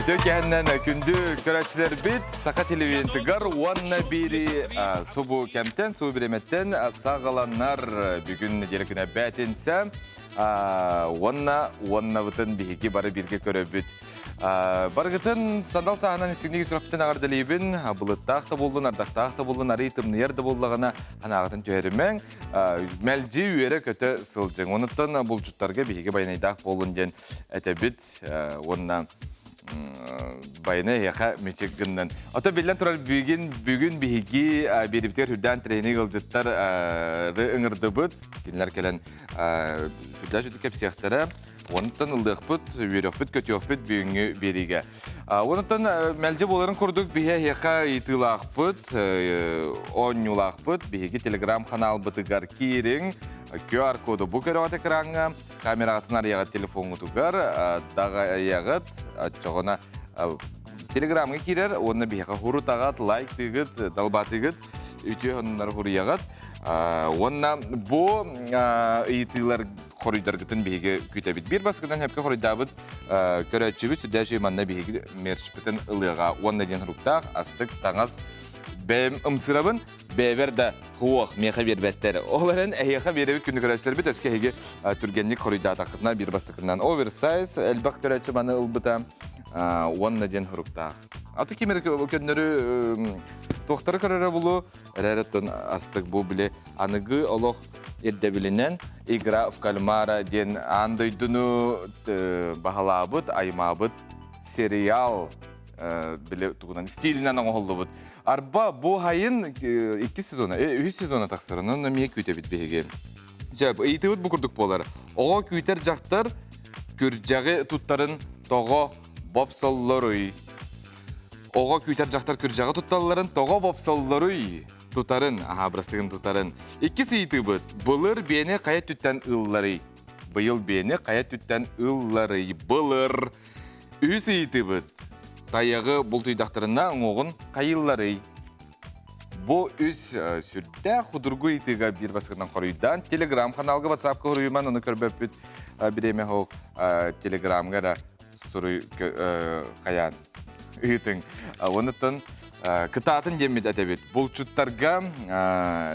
Итөкәһеннән күндү көрәчләр бит сака телевизиятыгар уанна бири субу кәмтен субу биреметтен сагаланнар бүгүн делекенә бәтенсә уанна бутын биһиги бары бирге көрөбүт. Баргытын сандал саһанан истигниги сұрақтан ағардалейбін, бұлыттақты болдың, ардақтақты болдың, аритымны ерді болдығына анағытын түйерімен мәлжи үйері көті сылжың. Оныттан бұл жұттарға бейге байнайдақ болын ден әтәбіт, онына байны яқа мечекгіннен. Ата белден тұрар бүгін бейге беріптер хүрден тренинг ұлжыттар ұңырды бұд, кенлер келен сүтлі жүті кәпсияқтары. Онытан ылдықпыт, үйеріқпыт, көтіқпыт бүйінгі беріге. Онытан мәлже боларын көрдік бейе еқа етілақпыт, оңюлақпыт, бейге телеграм канал бұтығар кейрің, QR коды бұл көріғат экранға, камера атын арияғат телефон ұтығар, дағы аяғат, жоғына телеграмға кейрер, оны бейеқа хұры тағат, лайк тегіт, далбатығыт, үйте онынлар хұры яғат. Онна бұл етілер қорыйдарғытын бейге күйтәбіт. Bir басқыдан әпке қорыйдабыт көрәтшібіт сүдәші манна бейге мершіпітін ылыға. Онна ден хұрықтақ, астық, таңаз, бәйім ұмсырабын, бәйверді хуақ, меқа бербәттері. Оларын әйеқа беребіт күнді көрәтшілер біт, өске хеге түргенлік қорыйда атақытына bir басқынан оверсайз, әлбақ көрәтші маны ұлбыта, онна ден хұрықтақ. Аты кемер көндері тоқтары көрері бұлы, әрәреттен астық бұл біле анығы олық ердебілінен игра в кальмара ден андайдыну бағалабыт, аймабыт сериал біле тұғынан стилінен оңғылды бұд. Арба бұл хайын 2 сезона, 3 сезона тақсырының мәе көйте бит бейге. Eyті бұд бұл күрдік болар. Оға көйтер жақтар көржағы тұттарын тоғы бопсоллары. Оға көйтер жақтар көржағы тұтталарын тоғы бопсоллары. Тутарын, бірастығын тутарын. 2 сейті бұд. Бұлыр бені қаят түттен ұллары. Бұйыл бені қаят түттен ұллары. Бұлыр. 3 сейті бұд. Таяғы бұл түйдақтарына оғын қайыллары. Бұл үз сүрді құдырғы етіға бір басқыдан қорыйдан. Телеграм қаналғы WhatsApp көреймін, оны көрбәп бүт біреме хоқ телеграмға да сұры қаян. Үйтің. Оныттың кытатын демет әтебет. Бұл чуттарға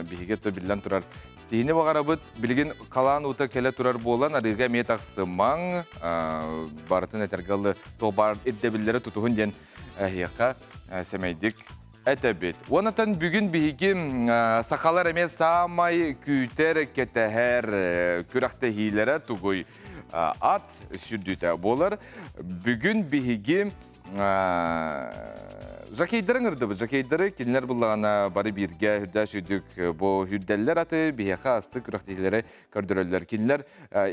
бігетті білден тұрар стейіне бағара бұд. Білген қалан ұта келе тұрар болан, арырға мет ақсымаң барытын әтергалы тоғбар әддебілдері тұтығын ден әйеқа сәмейдік әтебет. Онытын бүгін бігі сақалар әмес самай күйтер кетәхәр күрақты хейлері тұғой ат сүрдіті болар. Бүгін бігі Жакейдерің ұрды бұл. Жакейдері келінер бұлағана бары бірге хүрді шүдік бұл хүрдәлілер аты бейеқа асты күрақтегілері көрдірілер. Келінер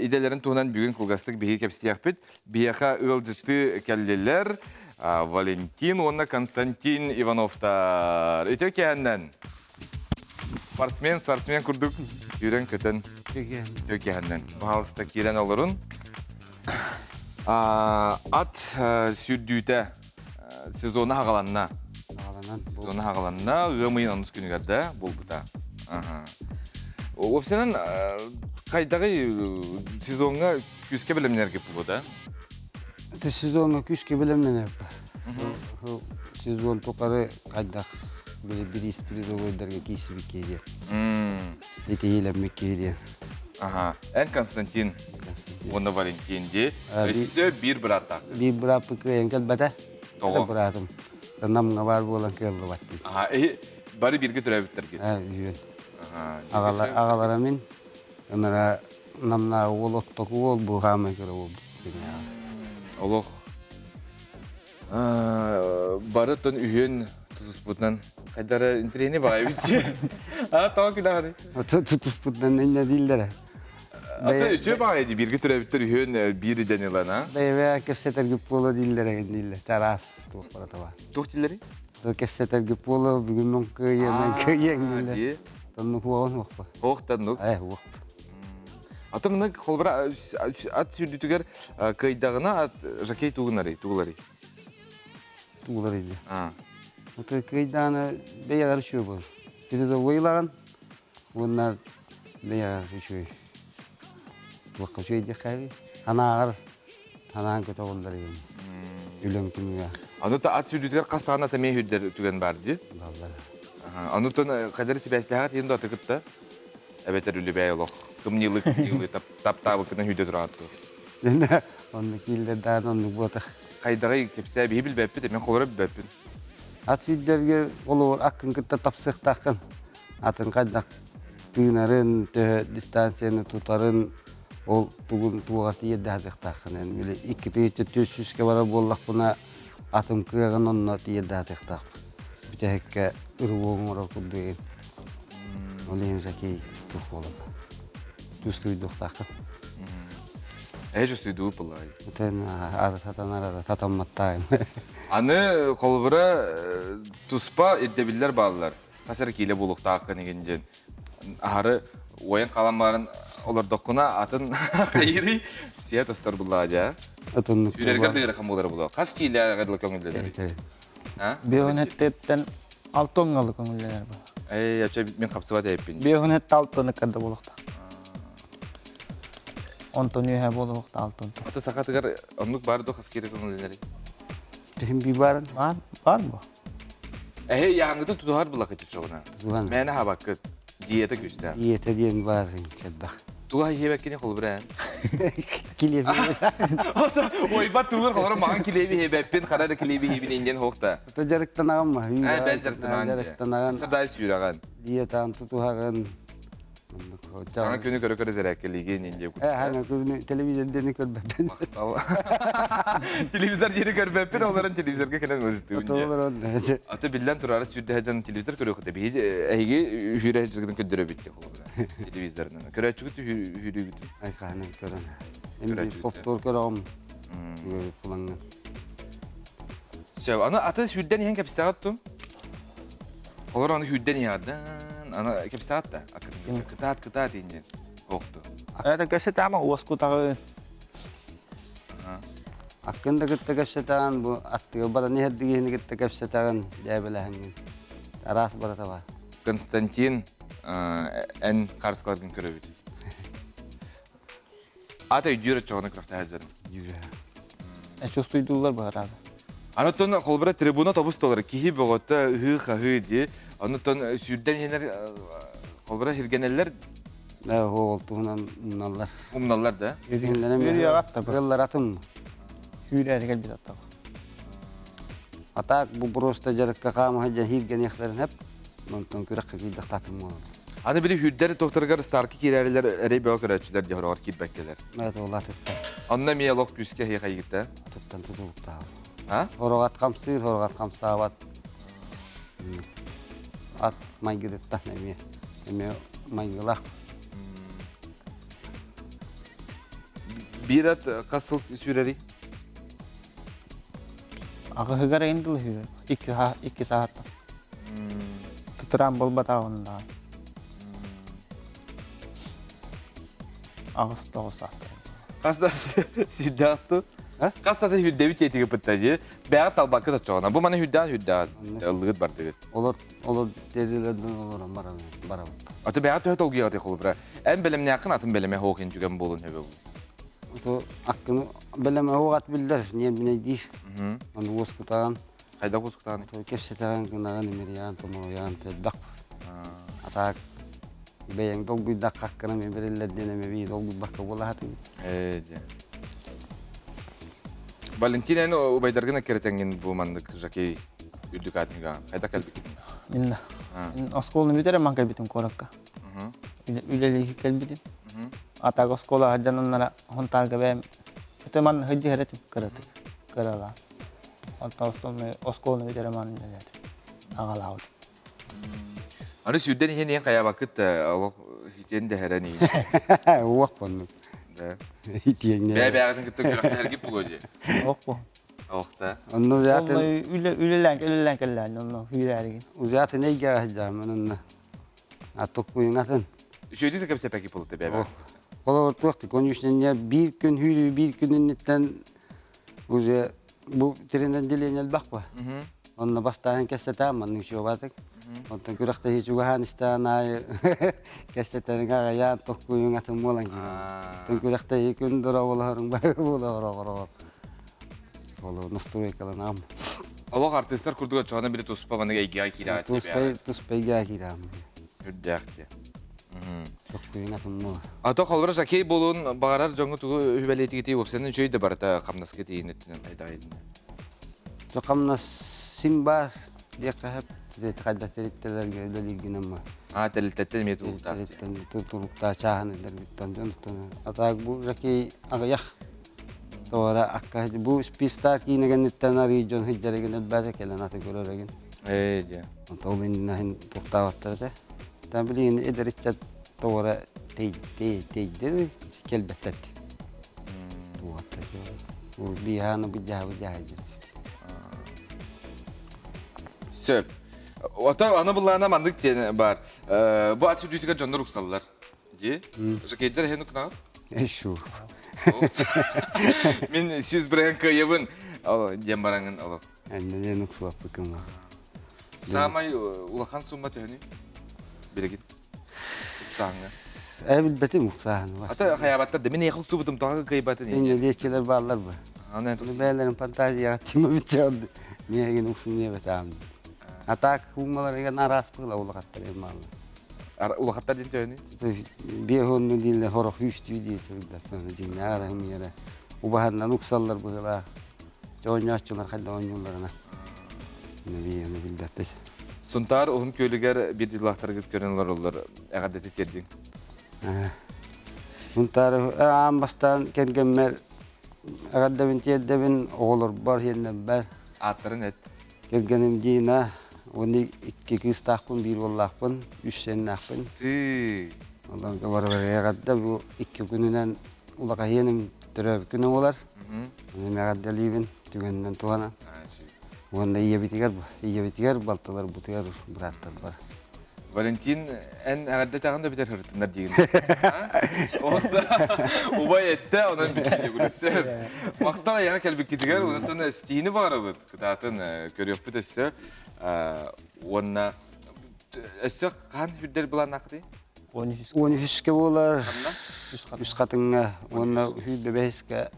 иделерін туғынан бүгін құлғастық бейе кәпістияқ біт. Бейеқа ұлжытты кәлілер Валентин, онна Константин Ивановтар. Өте кәннен. Спортсмен күрдік. Үйрен көтін. Өте кәннен. Бұғалысты келен олырын. Ат сүрдүйті сезоны хағаланна. Сезоны хағаланна ғымайын анус күнігерді бұл бұта. Өпсенен қайдағы сезонға күске білімнер кеп бұл бұда? Сезонға күске білімнер кеп. Сезон тоқары қайдақ бір испиризо ойдарға кейсібі кейде. Еті елемек кейде. Ән Константин, оны Валентин де. Өсі бір бұратақ. Bir bırak pıkıyan kalbata. Toğu. Bıraktım. Namına var bu olan kırıldı battı. Bari birge türebitter ki. Evet. Ağalarımın onlara namına oluk toku ol bu hame kırı oldu. Oluk. Bari tön üyün tutusputnan. Kaydara intreni bağı bitti. Tamam külahari. Tutusputnan ne değiller. Ata üçü bağıydı. Birge türebitter üyün biri denilen ha? Veya kefseter gibi polo değiller. Taras tuğparata var. Tuğ dilleri? Kefseter gibi polo bugün non kıyıyan değiller. Tanrı huağın vakfa. Hoğtanlık. Vakfa. Ata mına kolbara at sürdütüger kıydağına at jakey tuğunları. Tuğlarıydı. Ata kıydağına beyalar şu bu. Bir de oyların bunlar beyalar şu. Vakfa şu idi xavi. Hanağır. Hanağın kötü oldular yani. Үлем кимге. Анута ат сүрдүтер кастагына та мен хүддер түген бар ди. Анутан кадер сибәсләгәт енді атыкытта. Әбәтер үлі бәй олық. Кымнилык нилы тап-табы кына хүдде тұратту. Дені оны келдерден оны бота. Қайдағай кепсә бейбіл бәппі, мен қолырып бәппін. Ат фиддерге олар ақын кітті тапсық тақын. Атын қайдақ түйінарын, дистанцияны тұтарын, ол туғын туғат еді азық тақын. Икі түйетті төсүске бара боллақ бұна атым күйеғын онына еді азық тақын. Бүтәхекке ұрғуғын ұра күддеген. Олейін зәкей тұқ болып. Түстүйдіқ тақын. Әйжі сөйді ұпылай. Бүтән ары татан арада татамматтайым. Аны қолыбыра тұспа еддебілдер балылар. Қасыр кейлі болуқта ақын егенден. Ағары ойын қаламбарын олар доқына атын қайыры сия тұстар бұлла жа. Үрергер дегірі қам болар бұлла. Қас кейлі ағадылы көңілдер? Бейхунеттен 6 оңғалы көңілдер бұл. Яча мен қапсыва дәйіппен. Бейхунетті 6 қырды болуқта. 10 үйе болуқта 6 тон. Ата сақатығар ұмлық барды қас кейлі көңілдер? Тем би барын. Бар бұл. Яғыңғыдан тұдығар бұла қайтып жоғына? Тұдыған. Мәні хабаққы диета күсті. Диета ден барын чәдбақ. Туға ебәккене қолы бір ән? Келебі. Ойба туғыр қолыры маған келебі ебәппен, қарады келебі ебін енген хоқта. Та жарықтан ағам ма? Бән жарықтан аған. Сырдай сүйір аған. Диетан тұтуғаған. Саңа көні көрі зәрәккелеген енде күтті. Хаңа көні телевизордені көрбәппен. Телевизор ері көрбәппен, оларын телевизорға кәнен өзітті өнде. Аты білден тұрары сүрді әжанын телевизор көрі өқіді. Әйге үйрі әжігінің көндірі бітті қолыбыра. Телевизорынан. Көрі әчігіті үйрі күті? Айқаны көрін. Енді повтор көріғым. Көріп бұлаңын. Аны аты сүрден ең кәпістағаттым? Олар аны хүдден еғаддан, аны кәпістағатта. Кытаат енген. Оқты. Әді көсет әмі осқу тағы. Аққында күтті көпсетаған, бұл аттығы бара нехердігені күтті көпсетаған дәбіләңген. Арасы бара таба. Константин ән қарсықалардың көрі бейді. Ата үйдері çoğunu kırafta әжерім. Чувствуйдулар бұл разы. Анаттан қолбыра трибуна табыс толары. Кейі бұғытта үхі де. Анаттан сүйірден енер қолбыра хиргенелер Оғылтуғынан ұналар. ұмналар да. Үйрі ағатта бұл. Ғылар атым. Үйрі әрігел бір аттағы. Атақ бұл бұрышта жарыққа қамы хәджан хирген яқтарын әп. Мұнтан күраққа кейдіқ татым олар. Аны білі хүрдері тоқтарғар старки керәрілер әрей бәу көрәтшілер де ғырағар кейтбәккелер. Мәт ола тұтта. Анна мия лоқ күске хей қайгітті? Тұттан тұтылықта. Ғырағат қамсыр, ғырағат қамсават. Ат майгырыттан әме. Әме майгылақ. Bir at қасыл сүйрәрі? Ағы ғығар енділі үйрі. 2 сағатта. Тұтыран бұл батағында. Ағыз 9 састыр. Қасда сүйді атту? Қасда хүрдәбі тетігі пыттады. Бәғат талбақы татчағына. Бұл мана хүрдәғат. Ұлығыт бар дегіт. Олар деділердің олар бара. Аты бәғат өт олғы ағаты қолы бұра. Ән бәлемне ақын атын бәлеме хоқын түген болын өбе бұл. Аққыны бәлеме оғат білдір. Нем біне дейш. Оны өз құтаған. Қайда өз құтаған? Кепсетаған күнаған емериян, томыриян, тәддақ. Атақ. Бәйін долгүйдақ қаққына мен бірелерден әме бей долгүйд баққа бола хатын. Валентин әні ұбайдарғына керетенген бұл мандық жакей үрдік атынға. Қайда кәлбекетін? Мен осколны бүтере ман кәлбетін қораққа. Үлелігі кәлбетін. Атақ оскола хаджан оннара хонтарға бәйім. Өте ман хыджи хәретім кіретік. Кірала. Алта осколны бүтере ман ағала ауды. Аны сүйден ең қая бақыт алық хитен де әрән ең. Уақ бұны. Бәй-бәғатын күтті көріқті әргіп бұл өде. Оқ бұл. Оқта. Үлелән кәлілән, оны үйрі әрген. Ұзатын әйге ғаждамын ұнна. Аттық бұйын атын. Үшөйді кәп сәпәкі болыты бәй-бәғ. Қола ортуақты, конюшнен бір күн хүйлі, бір күніннеттен ұзы бұл теренен делен әлбақ ба. Онна бастаған кәстетам, оның шоу батық. Онтан күріқті хечуға ханыстан айы кәстетенің ағаян тоққойын атын болан кейін. Онтан күріқті екін дұра оларың бағы бола. олу настройкаланам. Олог артисттар курдуга чоғана бiri туспа маны эйгеа кират деп. Туспай гакирам. Үрдәкте. Токуйна тумма. Ата халбара жакей болун багарар жоңу тугу үбелети кити опсенен жөйдө барта камнаскы тиинеттен айдайын. Токамна симбар декахап тет кайда териттерге өлигинемма. Телтеттен мет улта. Тутурукта чааны дергиттен жонтон. Атак бу жакей агаях. Тора акка бу спистар кинегеннеттен регион хиджереген бәзе келен аты көрөреген. Же. Толиннахин токтаваттырды. Табилин эдеричат тора тейдер келбеттет. Туатта. Бу биханы бижа Сөп. Ата ана булларына мандык бар. Бу асүдүтүгө жондор уксаллар. Же? Жакейдер хену кына? Эшу. Мен сүз брен кыйыбын. Дем бараңын алып. Энне нуксуап быкым. Самай улахан сумма төһүнү. Бирегит. Саңга. Элбете муксахан. Ата хаябатта демен яхук субутум тагы кыйбатын. Энне дечелер баллар бар. Ана Bunu beylerin fantazya atımı bitirdi. Niye gene usun niye betam. Atak humalar ya naras pula ula kattır mal. улахаттар ден төһүнү. Bir honu dille horok üstü diye çocuklar falan dinler hem yere. Ubahandan uksallar böyle. Oynaşçılar kadar oynuyorlarına. Ne bildi pes. Сунтар ohun köylüger bir yıllardır git görenler olur. Eğer de tetirdin. Bunlar ambastan kengemler agada binti bin olur bar yerine ber. Atların et. Kengenim dina onu iki kız takın bir vallahpın, üç sene nakpın. Tı. Ondan da var agada bu iki gününden ulağa yenim türev günü olar. Onu agada livin tügenden tuana. Onda iyi bitiger baltalar butiger bıraktılar var. Valentin en eğerde tağında biter hırtınlar diyin. Orada ubay etti onun bitiyor gülüsü. Maktala yağa kelbik gitiger onun stini var abut. Kıtatın görüyor bu desi. Ona esek kan hüdder bulan nakdi? 13 olar. Üç katına ona hüdde beşke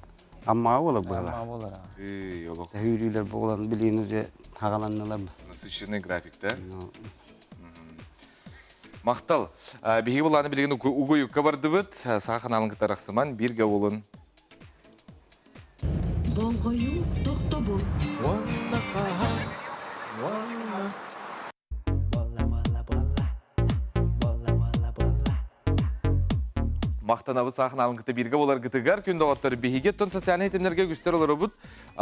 amma ola böyle. Ama olur ha. Yok. Hüdüler boğulan bildiğinizce hagalanırlar. Nasıl şirine grafikte? Мақтал. Биги буланы билген угу юкка барды бит. Сага каналын кытараксыман бирге болун. Болгою тохтобул. Мақтанабы сахын алынғыты бірге болар ғытығар күнді оғаттар бейге тон социальный етемлерге күстер олар бұд.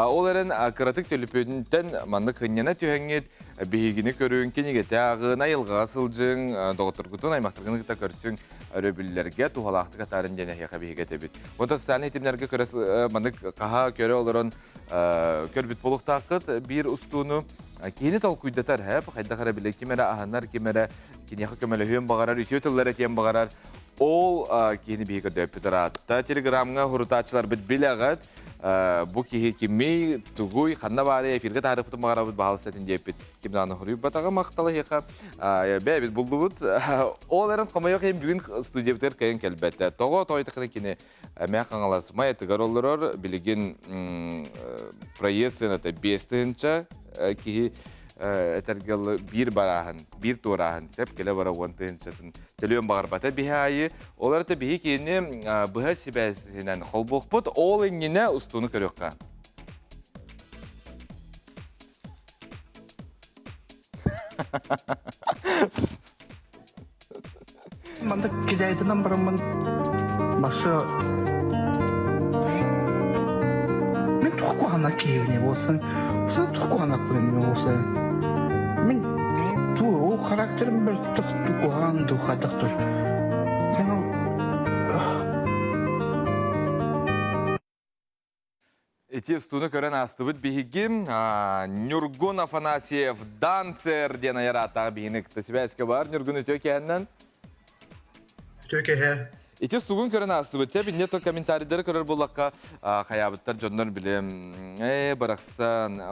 Ол әрін қыратық төліпөдінтен маңдық ғыннена түйәңет бейгені көруін кенегеті ағын, айылға сылжың, доғыттыр күтін аймақтырғын ғыта көрсің өрөбілерге туғалақты қатарын дене яқа бейге тәбіт. Онда социальный етемлерге көрес маңдық қаға көрі оларын көрбіт болуқтақыт бір ұстуыны кейіні тал күйдетар әп, қайда қара біле кемері ағанар, кемері кенеқі көмелі хүйен бағарар, үтеутілер әтен бағарар. Ол кейіні бейгі дөпітір атта. Телеграмға ғұрытачылар біт білеғат. Бұ кейі кемей түгуй қанна бары эфирге тарихыты мағара бұд бағалы сәтін депіт. Кемді аны ғұрып батаға мақталы еқа. Бәбіт бұлды бұд. Ол әрін қамайық ең бүгін студия бітер кәйін кәлбәтті. Тоғы тойтықыны кені мәқ аңаласы май әтігар олырыр. Білеген проезден әті бестігінші кейі әтергелі бір барағын, бір туырағын сәп келі бара оңтығын сәтін төлеуін бағар бата бігі айы. Олар әті бігі кейіне бұға себәсінен қол бұқ бұд, ол еңгіне ұстуыны көріққа. Манда кедайдынан барамын башы мен тұққу ғана кейіне болсын тұққу ғана қылымен болсын мен ол характерім бір тұққу ғана тұққадық тұр Эти стуны көрен асты бұд бігігім Нюргун Афанасьев дансер ден айрата бігінік тәсібәске бар. Нюргун өте өкеннен? Төке хә Эти стугун көрен асты бұд. Сәбі нето комментаридері көрер болаққа қаябыттар жондар білем. Барақсан,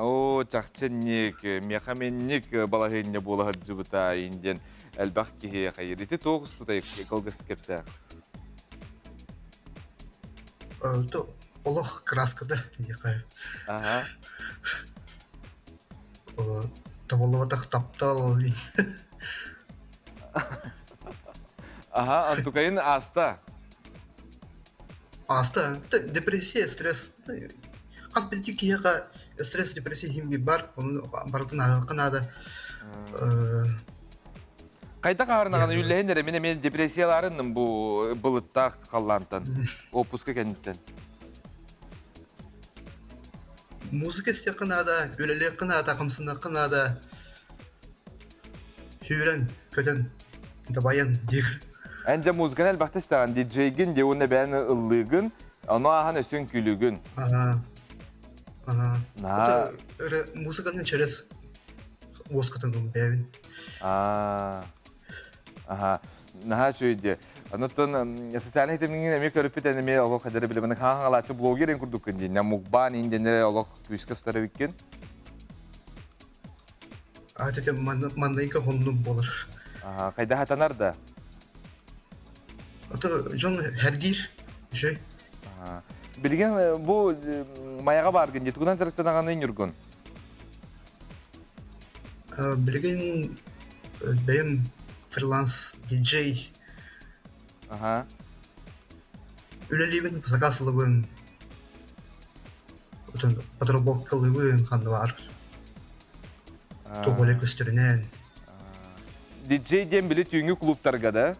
чақчынник, мехаменник балағынне болағыр жүбіта инден әлбақ кейі қайыр. Эти тоғыз тұтай қылғысты кепсі. олох краскада дика. Ага. Таболоватах таптал. Ага, антукайын аста. Аста депрессия, стресс. Кас бити кияга стресс, депрессия химби бар. Onu бардын агаканада. Кайда каарнаган үйлэхиндер мен депрессияларын бу былыттак каллантан. Опуска кенттен. Музыка истеканада, өлеле кынада, камсына кынада. Хүйрен, көтен, дабаян дик. Энже музыканы элбакта истаган диджейгин де уна бәни ыллыгын, аны ахан өсөн күлүгүн. На. Музыканы через воскатан бәвин. Ага. Наха шөйде. Ануттан социальный темнигин эме көрүп эме олох кадары билебен хаңалачы блогерин курдук кенди. На мукбан индене олох күскө стары биккен. Атете мандайка хоннун болар. Ага, кайда хатанар да. Ата жон хергир şey. Ага. Билген бу маяга баргын жетугунан жарыктанаганы юргун. Bilgin benim freelance DJ Ага. üleliyim zakasılığın otun подработкалığın kanı var. Toğole köstürünen. DJ дем били түйүнгү клубтарга да.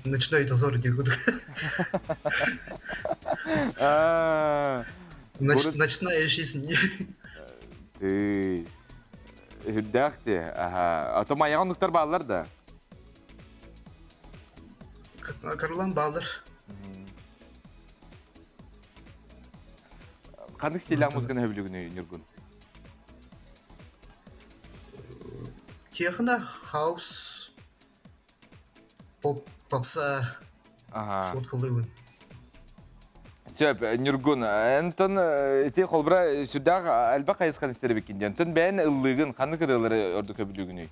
Ночной дозор дегуд. Ночная жизнь. Ты хүддәхте. Ага. Ато маягындыктар баллар да. Карлан балыр. Кандык стилях музыканы хөбүлүгүнө юргун. Техно, хаус, попса, Ага. соткалığın. Сөп, Нюргун, энтон эти холбра сүддах алба кайыскан истери бекинде. Энтон бән ыллыгын каны кырылары өрдү көбүлүгүнү.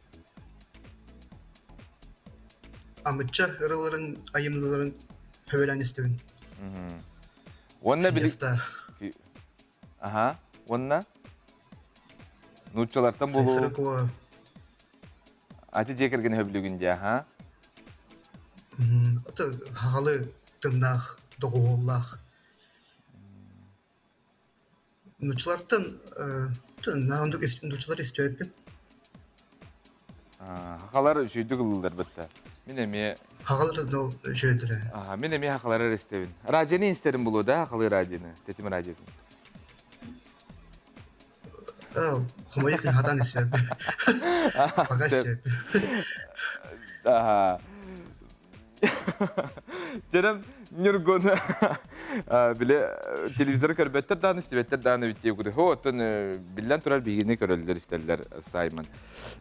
Амытча ырыларын, айымлыларын хөвелен истебин. Онна билик. Фиеста. Ага. Онна. Нуччалартан болу. Сайсырыкова. Ати жекерген хөбүлүгүнде, ага. Ата хағалы тымнақ, доғуоллақ. Нучылартын, нағындық нучылар истеуетпен. Хакалар шүйдүк ылылар бітті. Мен эме... Хағалы да жөндірі. Мен эме хакалары рестебин. Радионы истерим болу да, хакалы радионы. Тетим радионы. Хомайықын хадан истеуетпен. Бага истеуетпен. Ага. Жанам Нюргун биле телевизор көрбөттөр дааны истебеттер дааны биттеп күрү. Отон билен турар бигине көрөлдөр истелдер Саймон.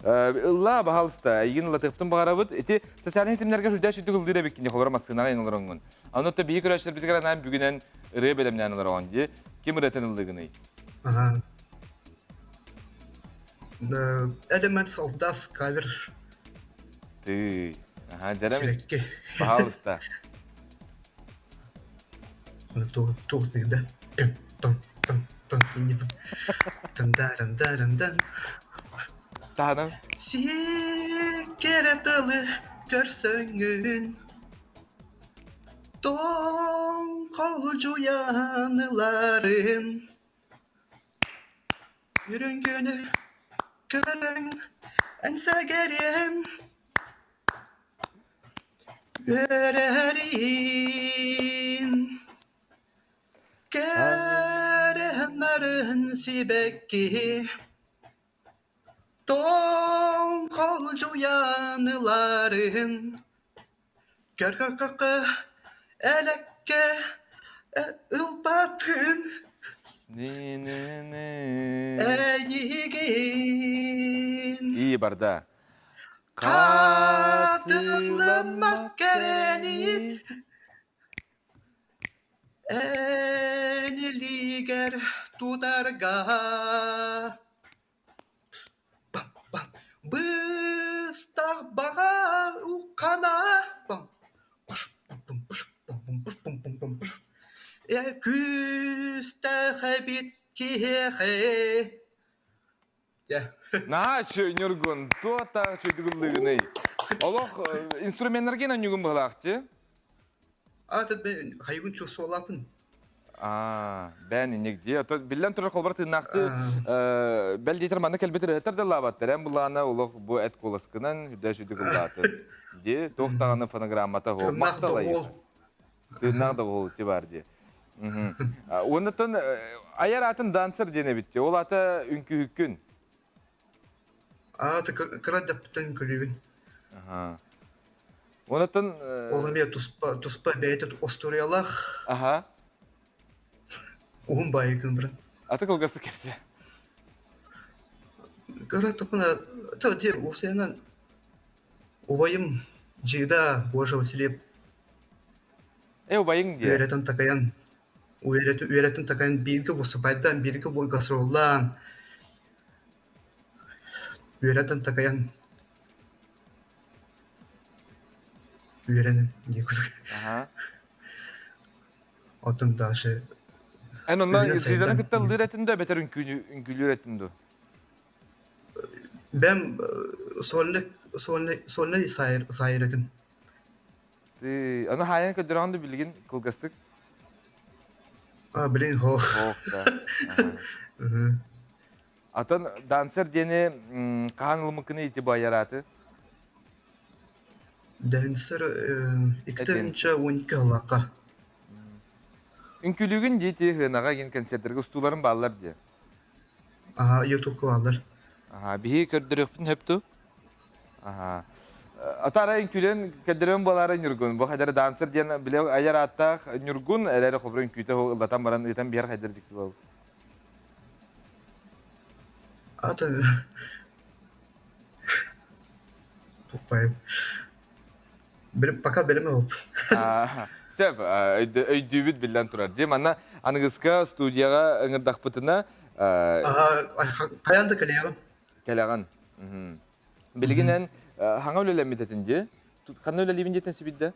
Илла бахалста ийин латыптын багарабыт. Эти социаль хетимлерге хүдә шүдүк ылдыра бекине холора масыгына айналгырынгын. Анотта биги көрөштөр битигер анан бүгүнен ыры белемнен аларган ди. Ким ретен ылдыгыны? Ага. Elements of Dust cover. Ты. Ага, жанам. Çilekki. Бахалста. Туғыт негді. Пым. Тым-дарым-дарым-дан. Таным. Сикеретылы көрсөңүн. Тоң қолжу яныларын. Үйрөнгөнү көрөң әнсәгерем. Görerin Kerenlerin sibekki Don kolcu yanıların Gör kakı elekke ılbatın Eygin İyi barda. Katılmak gerenit Eniliger tutarga Bıstah bağa ukana күстә хәбит кихе. Я. На, Нюргун, то так чудыгылыгыны. Олох инструментлерге нюгун балакты. Аты ben hayvan çusolapın. Ben inekdi. Billen turur kolbar tırnaktı. Bel jeter manna kelbetir heter de labattır. Hem bulana olok bu et kolaskınan hüdde çudıgıldatı. Di, tohtağını fonogrammata ho. Tırnak da ol. Tırnak da ho, ti var di. Ondan ayar atın danser jene bitti. Ol ata ünkü hükkün. Аты кырадапtın külübün. Ondan Oğlum ya tuspa beytet osturuyalak. aha. Oğum bayıkın bırak. Atı kolgası kepsi. Кырадапına tabi o senin ovayım cida boşa vasilip O bayın diye. öğreten takayan. Öğreten takayan bilgi vusupaydan bilgi volgasırollan. Öğreten takayan. Öğrenin. Aha. Otun daşı. En ondan Ürüne sizlerin sayıdan. kıtta lüretinde beter ünkü lüretinde. Ben solne sayırdım. Ana hayan ködürandı bilgin kılgastık. Bilin ho. Oh da. Atan danser dene kahan ılmıkını itibar yaratı. Dancer iktiincha 12 halaka. Ünkülüğün jeti hınaga gen konsertlerge ustuların ballar diye. YouTube alır. Aha, bihi kördürüpün heptu. Aha. Atara ünkülen kördürün balara nürgün. Bu kadar danser diye bile ayar atta nürgün eleri xobru ünküte ho ıllatan baran ıtan bir yer kadar dikti bu. Atı Topayım. Fakat benim hop. Sef, öydübüt bilden turar. Diye manna anıgıska studiyaga ıngırdak pıtına Kayandı kaleyim. kelagan. Bilginen hangi öyle mitetince? Kanı öyle livin jeten sibidde?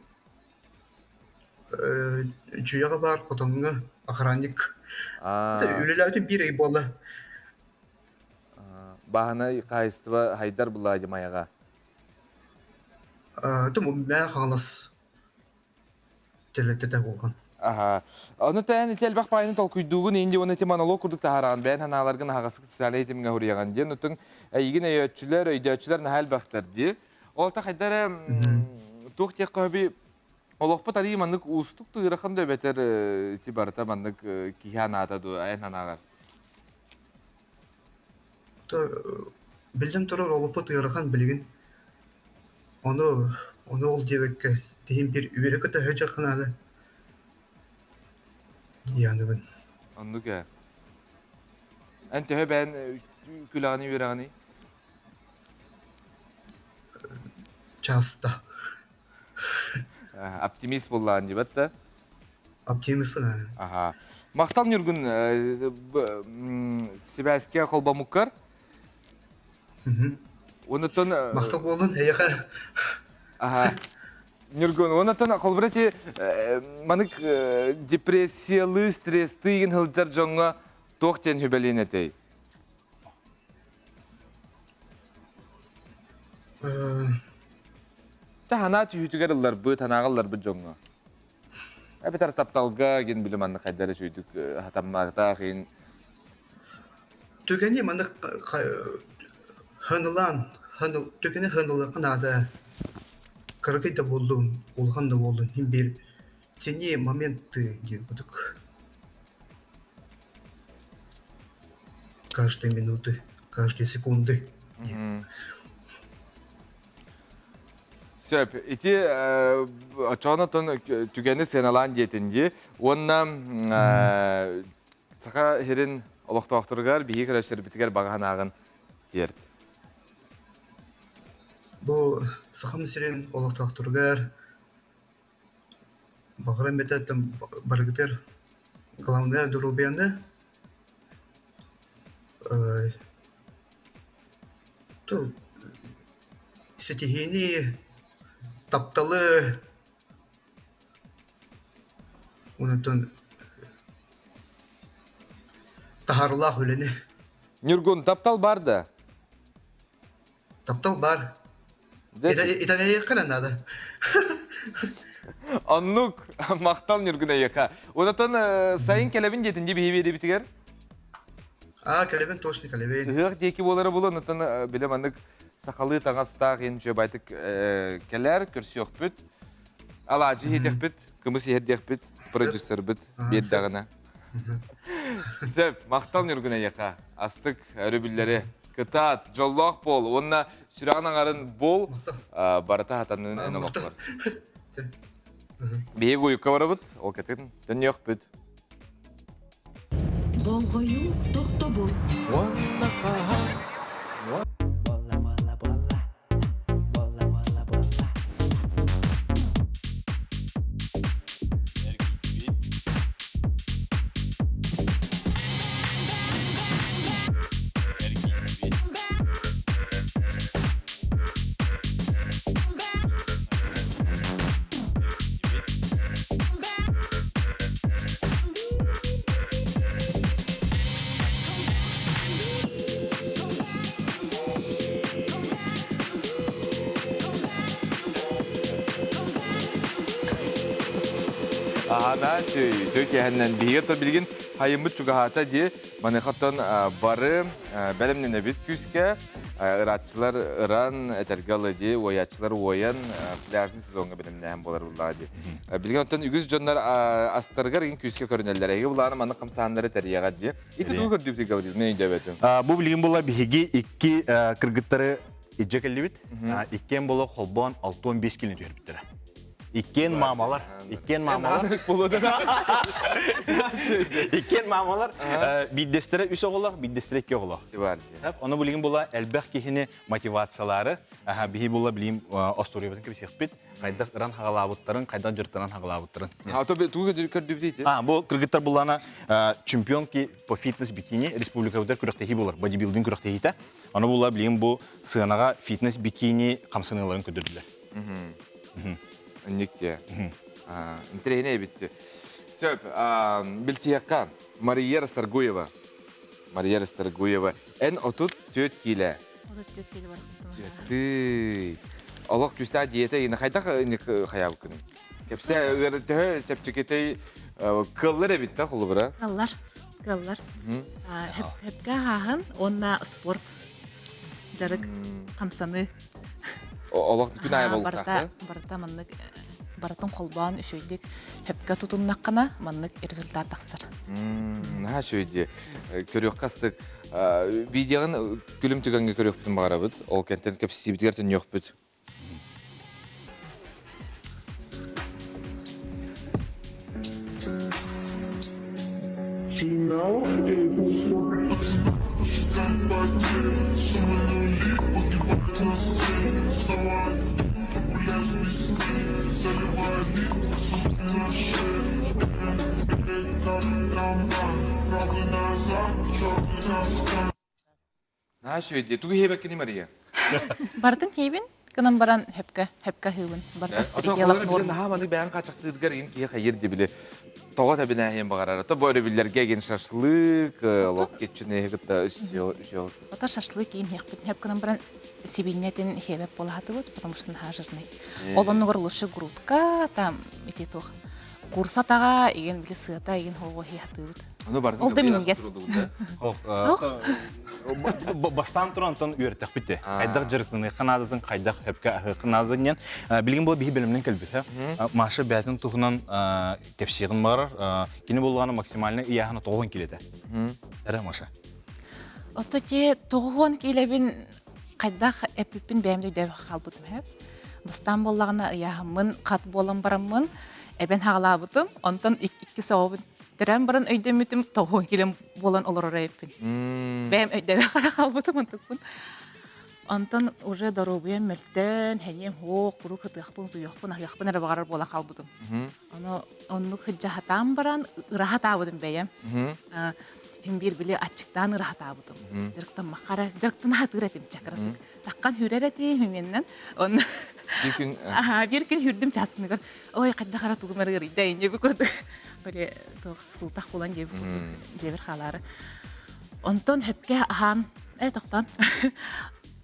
Cüyaga var kotonga akrannik. Ülelerdin bir ay bolla. Bahana kayıstıva haydar bulaydı mayaga. Tüm ben halas. Teletete olgan. Aha. Onu tayan itel bak payını tol kuyduğun indi onu ti monolog kurduk taharan. Ben hanalargın hagasık sosyal eğitimine huriyagan diye. Nutun yine öğretçiler, öğretçiler nahal baktır diye. Olta haydar tuğ tek kabi olokpa tari mandık ustuk tu irakan da beter tibarata mandık kihanata du en hanagar. Bilden turur olup tıyırıkan bilgin. Onu ol diyek diyeyim bir üyerek de hece kanalı. Yani ben. Anlık ya. Ente ben külani virani. Çasta. Optimist bollan jibat da. Optimist falan. Aha. Maktal nürgün Sibaskiya kolba mukkar. Ondan Maktab olun heyaka. aha. Nürgün ondan kolbrati manık depresiyalı stresli yin hılcar jonga toqten hübelinetey. Ta hanat hütügerler bu tanağıllar bu jonga. Beter taptalga gen bilim anna kaydara şuyduk hatammakta kin. Tükeni manı hanılan. Tükeni hanılan kanada. Karakay da buldun. Olgan da buldun. Hem bir seni момент diye bulduk. Каждые минуты, каждые секунды. Söp, iti çoğunatın tükeni senalan yetince, onunla saka herin oluqtaqtırgar, bihi kırıştır bitiger bağın ağın diyert. Bu sakın siren olak takturgar. Bakıram betetim bargıter. Главное дурубянда. То стихийные тапталы. Ондан Harullah öleni. Нюргун таптал барды. Таптал бар. Италия яккана надо. Аннук мақтал Нюргуна яка. Онатан сайын келебин жетинде бейбеде битигер. Калебен точно калебен. Хык деки болары болу, онатан билем аннык сақалы тағастақ ен жөп айтық келер, көрсі өкпіт. Алажы етек біт, кымыс ехедек біт, продюсер біт, беддағына. Сөп, мақтал Нюргуна яка. Астық өрібілері. Кытат, жоллақ бол, онына сүрағын аңарын бол, барыта хатанын ән олақ бар. Бейгі ойыққа бары бұд, ол кәткен, дүнне өқ бұд. Болғою тоқта бол. Ана сөйте әннен бейгер тұр білген хайымбыт жүгағата де манықаттан бары бәлімнен әбет күске ыратчылар ыран әтергалы де оятчылар оян пляжный сезонға бәлімнен әм болар бұлға де. Білген оттан үгіз жонлар астарғар ең күске көрінелер. Әге бұлағаны маны қамсағандары тәрияға де. Иті тұғы көрдіп деп говорил, мен үйде бәтім. Бұл білген бұла бігеге 2 кыргыттары иджекелі бит. 2 бұла қолбан 6-15 келін жүйір біттірі. İkken mamalar. İkken mamalar biddestere üç oğullar, biddestere iki oğullar. Onu bileyim bula elbette kihini motivatsiyaları. Bihi bula bileyim astoriyetin gibi sihbit. Kaydak ıran hağalabutların, kaydak cırtıran hağalabutların. Tuğu kördüp deydi. Bu kırgıtlar bulana çempiyon ki bu fitness bikini Respublika'da kürektehi bular. Bodybuilding kürektehi de. Onu bula bileyim bu sığınağa fitness bikini kamsınıların ködürdüler. Никте. Интерегіне бітті. Сөп, білсияққа Мария Расторгуева. Мария Расторгуева. Ән отут төт келі. Отут төт келі бар. Төт. Олық күсті диета ені қайдақ қаяу күнің? Кепсе өғірді сәпчекетей кыллар әбітті құлы бұра? Кыллар. Хепке хағын, онна спорт. Жарық қамсаны. Олық күн ай болдық тақты? Барта маннык баратын қолбан үшөйдік хепке тұтыннаққына маннык результат тақсыр. Шөйде. Көрек қастық. Видеоғын күлім түгенге көрек бүтін бағара бұд. Ол кәнттен көпсі бітігерден yok бұд. Şöyle, tu hebe kini Maria. Бартын хейбин, кынан баран хепке хейбин. Барта пределах норм. Ha manı beyan kaçaktırgar ин ки хайыр дебиле. Тоға табина хем багарара. Та böyle billерге ген шашлык, лок кетчине гытта үшөз. Ота шашлык кийин хеппин. Хеп кынан баран сибиннетин хебеп болаты вот, потому что хажырный. Олоннугар лучше грудка, там эти тох. Курсатага иген биле сыта иген хого хиятыбыт. Ол да мингес. Бастан туран тон үйреттек бітті. Қайдақ жырықтыны қанадыдың, қайдақ хөпке қанадыдың. Білген бұл бейі білімнен кәлбет. Машы бәтін тұғынан кепсиғын бар. Кені болғаны максималінеияғына 9 келеді. Әрі Маша? Отто те 9 келебін қайдақ әпіппін бәйімді өйдәуі қалбытым. Бастан болғаныияғымын, қат болын барамын. Әбен хағалабытым, онтан 2 соғыбын. Түрән барын өйдемітім 9 келем болан олар орайыппын. Бәйім өйдәуі қалбытым антықпын. Онтан уже дорогуен мөлттен, хәнем хоқ, құру қытықпын, тұйықпын, ағияқпын әрі бағарар болан қалбытым. Оны хыджахатан баран ұрахат абыдым бәйім. Хем bir bile açıktan rahat abudum. Jarıktan makara, jarıktan hatır etim çakırattık. Takkan hürer etim hemenden. Bir gün hürdüm çasını gör. Oy kadda kara tuğumar gari deyince bir kurduk. Böyle sultak bulan cebi kurduk. Cebir xaları. Онтон хөпке ахан, тоқтан.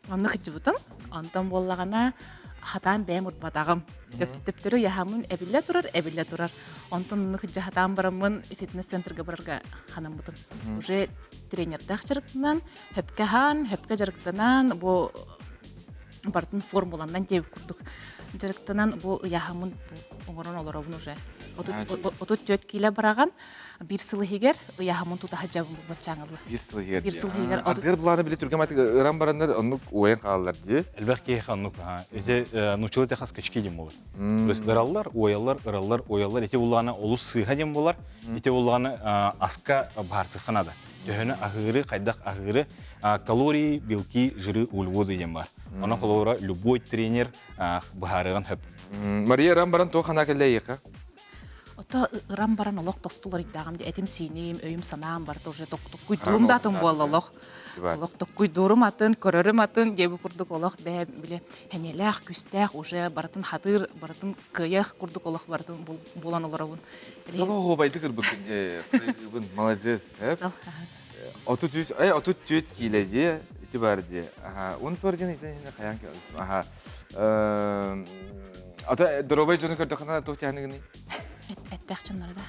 Онны хыджыбытым. Онтон боллағана хатан бәм урбатағым. Төптөрү яхамын эбилле турар. Онтон онны хыджы хатан барамын фитнес-центрге барарга ханам бутым. Уже тренердах жарыктынан, хөпке хан, хөпке жарыктынан, бу бартын формуландан теп курдук. Жарыктынан бу яхамын оңорон олоробун уже. Отут 4 киле бараган, бир сылы хигер, яхамын тута хаджабын бу бачаңылы. Bir sıl yer. Отут Адгар буланы биле түргән матык ыран барандар онук оян калалар ди. Әлбәттә ханнук, эте нучылы техас кечки дем булыр. То есть ыраллар, ояллар, эте буланы олус сыйга дем булар. Эте буланы аска барсы ханада. Төһөнө агыры, кайдак агыры, калории, белки, жиры, углеводы дем бар. Аны холора любой тренер баһарыган хөп. Мария ыран баран то хана келе яка. Ото ыран баран олох тостулар иддагам де этим синем, өйүм санаам бар тоже токуй дурум датын бололох. Олох токуй дурум атын, көрөрүм атын деби курдук олох бе биле хенелах күстах уже баратын хатыр, баратын кыях курдук олох бартын болан олоробун. Ого байды кыр бүкүн. Бун молодец. Отут 4 киледе итибарди. Он торден итен каян калды. Ата дробай жоны көрдөкана тохтяныгыны. Эттехчинларда.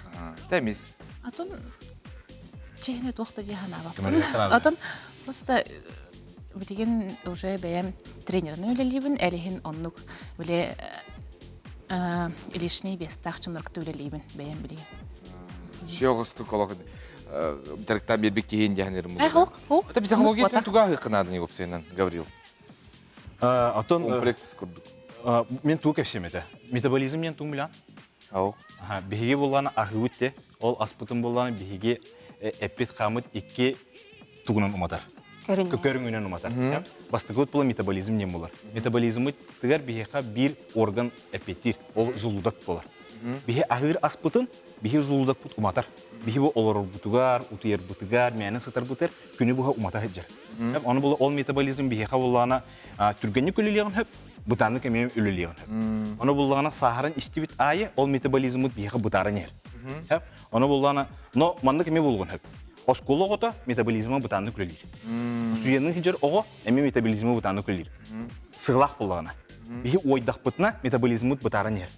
Тemiz. Атон чехне тохта жахана бап. Кемеле ханада. Атон просто битеген уже бәям тренерны өлелибин, әлихин оннук биле лишний вес тахчынлык төлелибин бәям билеген. Шогосту колок. Жарыктан бербек кийин жаханырым. Хок. Это психология туга хыкынады не гопсенен, Гаврил. Атон Комплекс курдук. мен тук эпсемете. Метаболизмнен туң билан. Ау. Биһиге булганы агыбытте, ол аспытын булганы биһиге эппит камыт 2 тугунан уматар. Көрүнгөнөн уматар. Бастыгыт бул метаболизм не булар. Метаболизмы тигер биһига бир орган эппетир, ол жулудак булар. Биһи агыр аспытын, биһи жулудак бут уматар. Биһи бу олор бутугар, утуер бутугар, мәне сатар бутер, күнү буга уматар хеджер. Аны бул ол метаболизм биһига булганы түргөнү күлүлеген хөп, бутаны кеме үлүлеген хөп. Аны булганы сахарын истибит айы, ол метаболизмы биһига бутарын ер. Хөп, аны булганы, но манда кеме булган хөп. Оскологота метаболизмы бутаны күлүлер. Суянын хеджер ого, эме метаболизмы бутаны күлүлер. Сыглак булганы. Биһи ойдак бутна метаболизмы бутарын ер.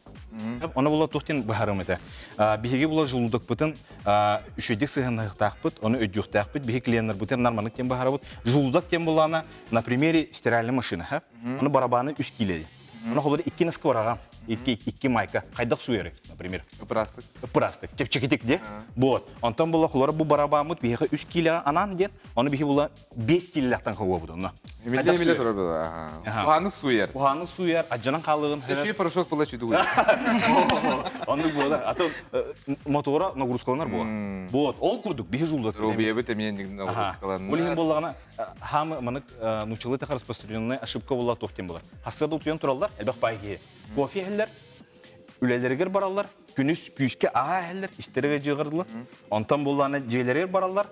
Аны була тохтен бахарым это. Биһиге була жулудак бутын үшөдик сыгынактак бут, аны өдүктак бут, биһи клиенттер бутер нормалык тем бахарабыт. Жулудак тем булана на примере стиральной машины, ха. Аны барабаны 3 киле. Аны холор 2 наскорага, 2 майка, кайдак суеры, например. Прастык. Кепчекетик де. Вот. Антон була холор бу барабамыт биһиге 3 киле анан дет, аны биһи була 5 килелактан кого бут аны. Эмиле турар бул. Уханык суер. Уханык суер, аҗанан калыгын. Эши порошок була чүдү. Аны була. Ата мотора нагрузкалар була. Вот, ол курдук биһи жулдак. Робия бит эмнен нагрузкалар. Улин булганы хамы маны нучылы та распространенная ошибка була тохтен булар. Хасырда утуян тураллар, элбак байги. Кофе хеллер, үлелергер бараллар, күнүс күйүскө ага хеллер, истерге жыгырдылар. Онтан булганы жейлергер бараллар,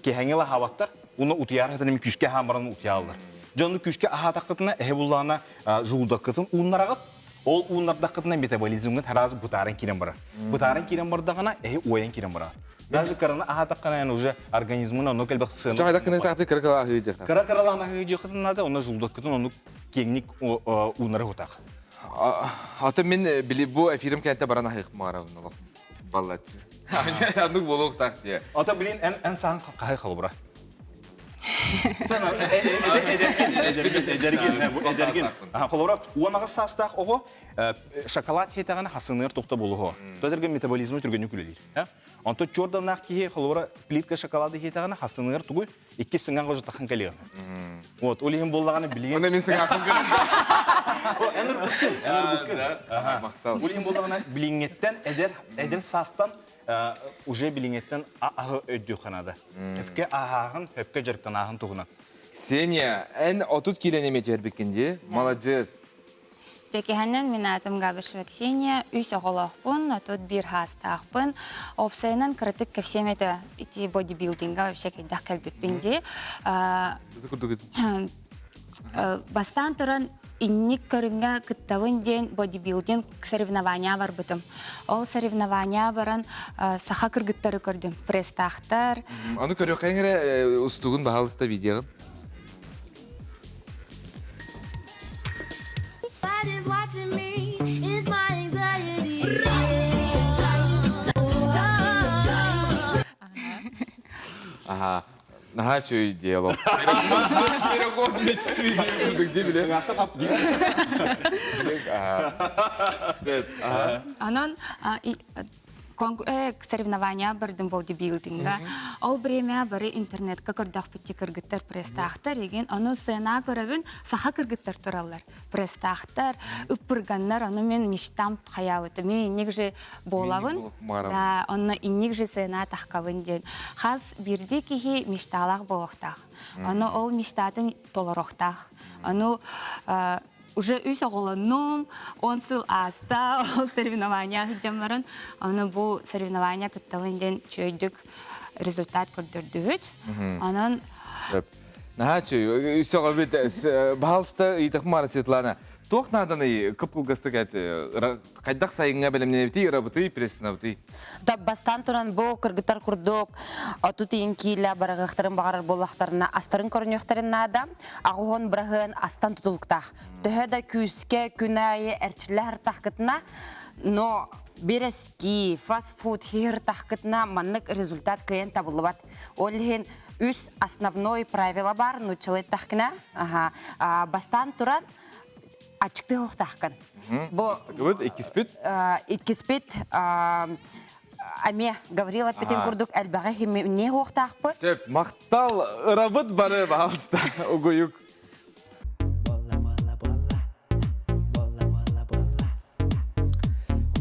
кехеңела хаваттар, уну утуяр хатыны күйүскө хамарын утуялар. Жону күйүскө ага такытына булганы жулдакытын уннарагат, ол уннардакытына метаболизмге таразы бутарын кирен бар. Бутарын кирен бардагана оян кирен бар. Даже карана ага таккана уже организмына но келбек сын. Жайда кыны тапты кыркала хыйжак. Кыркалана хыйжакытын нада, оны жулдакытын оны кеңник уннары хутак. Ата мен били бу эфирим кенте барана хыйк маравын баллачы. Анук болук такты. Ата билин эн сан кай калбыра. Эдерген. Холора уанага састак ого шоколад хетаганы хасыныр токта болуго. Тодерген метаболизмы түргөнү күлөлөр. Онто чорданак ки холора плитка шоколады хетаганы хасыныр тугу 2 сыңган кожо такан келген. Вот, олигин боллаганы билген. Оны мен сыңга акым келген. Энер бүткүн. Мактал. Олигин боллаганы билингеттен эдер састан уже билингеттен ага өддү канада. Хөпкө агагын, хөпкө жарыктан агын тугуна. Ксения, эн 30 киле метр бекинде. Молодец. Текеханнан мен атым Габышева Ксения, үс оголокпун, отут бир хастакпын. Опсайнан критик кевсемете ити бодибилдинга вообще кайдак келбеппинде. Бастан туран инник көрүнгө кыттабын ден бодибилдинг соревнования бар бытым. Ол соревнования баран саха кыргыттары көрдүм. Пресстахтар. Аны көрөк кайгыра устугун баалыста видеогын. Ага. Ага, что и делал. Переход мечты. Где, бля? Анан соревнования бардым бодибилдинга. Ол время бары интернетка көрдөх битти кыргыттар пресстахтар еген аны сына көрөбүн саха кыргыттар тураллар. Пресстахтар ыппырганнар аны мен мечтам хаябыты. Мен негже болабын. Да, аны иннигже сына тахкабын ден. Хас бирди кихи мечталак болоктах. Аны ол мечтатын толороктах. Аны уже үс оголоном, он сыл аста, ол соревнования хиджамарын, аны бу соревнования кытталынден чөйдік результат көрдірдігіт. Анан... Наха, чөй, үс оголбет, бағалысты ыйтық мара Светлана. Тоқ наданы кыпқылғысты кәті, қайдақ сайынға бәлемнен бітей, рабыты, пресіна бітей? Да, бастан туран бұл кыргытар күрдік, отут енкейлі барағықтарын бағарар болақтарына астарын көрінеқтарын нада, ағуын бірағын астан тұтылықтақ. Түхеді күйіске, күнайы, әрчілер таққытына, но берески, фастфуд, хейр таққытына маннық результат күйен табылы бат. Олхен үс основной правила бар, нучылы таққына, бастан туран Ачыкты оқтаққан. Вот, экиспит? Экиспит, аме Гаврила Петен күрдік әлбәғі не оқтақпы? Шеп, мақтал рабыт бары бағалыста, ұғыйық.